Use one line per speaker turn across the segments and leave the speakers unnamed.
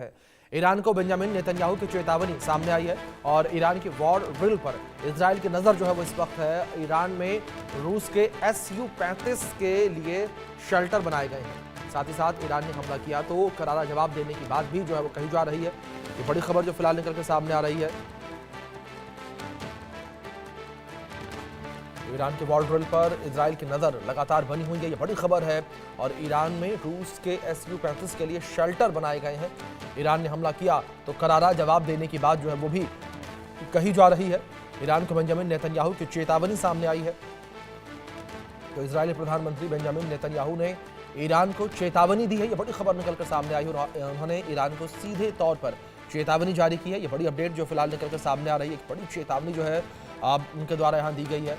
है। ईरान को Benjamin Netanyahu की चेतावनी सामने आई है और ईरान की वॉर ड्रिल पर इजराइल की नजर जो है वो इस वक्त है। ईरान में रूस के Su-35 के लिए शेल्टर बनाए गए हैं। साथ ही साथ ईरान ने हमला किया तो करारा जवाब देने की बात भी जो है वो कही जा रही है। ये बड़ी खबर जो फिलहाल निकल के सामने आ रही है। ईरान के वॉर ड्रिल पर इजराइल की नजर लगातार बनी हुई है, ये बड़ी खबर है। और ईरान में रूस के Su-35 के लिए शेल्टर बनाए गए हैं। ईरान ने हमला किया तो करारा जवाब देने की बात जो है वो भी कही जा रही है। ईरान को बेंजामिन नेतन्याहू की चेतावनी सामने आई है। तो इजरायली प्रधानमंत्री बेंजामिन नेतन्याहू ने ईरान को चेतावनी दी है, ये बड़ी खबर निकलकर सामने आई और उन्होंने ईरान को सीधे तौर पर चेतावनी जारी की है। ये बड़ी अपडेट जो फिलहाल निकलकर सामने आ रही है, एक बड़ी चेतावनी जो है उनके द्वारा यहाँ दी गई है।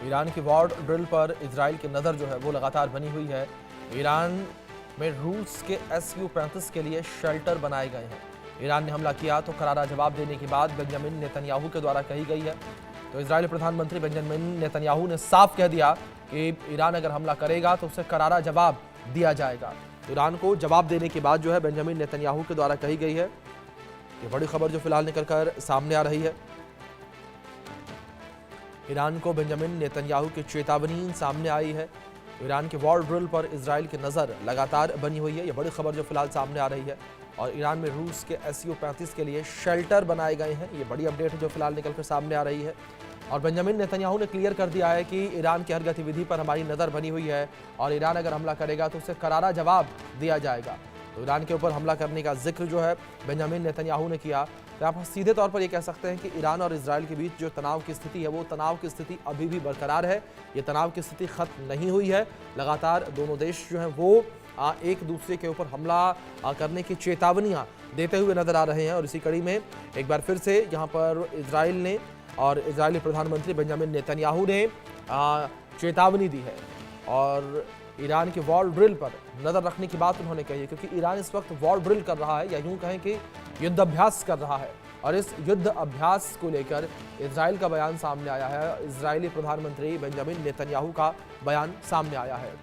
ईरान की वॉर ड्रिल पर इजराइल की नज़र जो है वो लगातार बनी हुई है। ईरान में रूस के Su-35 के लिए शेल्टर बनाए गए हैं। ईरान ने हमला किया तो करारा जवाब देने की बात बेंजामिन नेतन्याहू के द्वारा कही गई है। तो इजरायली प्रधानमंत्री बेंजामिन नेतन्याहू ने साफ कह दिया कि ईरान अगर हमला करेगा तो उसे करारा जवाब दिया जाएगा। ईरान को जवाब देने की बात जो है बेंजामिन नेतन्याहू के द्वारा कही गई है। ये बड़ी खबर जो फिलहाल निकल कर सामने आ रही है। ईरान को बेंजामिन नेतन्याहू की चेतावनी सामने आई है। ईरान के वॉर ड्रिल पर इजराइल की नज़र लगातार बनी हुई है, ये बड़ी खबर जो फिलहाल सामने आ रही है। और ईरान में रूस के Su-35 के लिए शेल्टर बनाए गए हैं, ये बड़ी अपडेट जो फिलहाल निकलकर सामने आ रही है। और बेंजामिन नेतन्याहू ने क्लियर कर दिया है कि ईरान की हर गतिविधि पर हमारी नज़र बनी हुई है और ईरान अगर हमला करेगा तो उसे करारा जवाब दिया जाएगा। तो ईरान के ऊपर हमला करने का जिक्र जो है बेंजामिन नेतन्याहू ने किया। तो आप सीधे तौर पर ये कह सकते हैं कि ईरान और इजराइल के बीच जो तनाव की स्थिति है वो तनाव की स्थिति अभी भी बरकरार है। ये तनाव की स्थिति खत्म नहीं हुई है। लगातार दोनों देश जो हैं वो एक दूसरे के ऊपर हमला करने की चेतावनियां देते हुए नजर आ रहे हैं। और इसी कड़ी में एक बार फिर से यहाँ पर इजराइल ने और इजरायली प्रधानमंत्री बेंजामिन नेतन्याहू ने चेतावनी दी है और ईरान के वॉर ड्रिल पर नजर रखने की बात उन्होंने कही है, क्योंकि ईरान इस वक्त वॉर ड्रिल कर रहा है या यूं कहें कि युद्ध अभ्यास कर रहा है। और इस युद्ध अभ्यास को लेकर इजराइल का बयान सामने आया है, इजरायली प्रधानमंत्री बेंजामिन नेतन्याहू का बयान सामने आया है।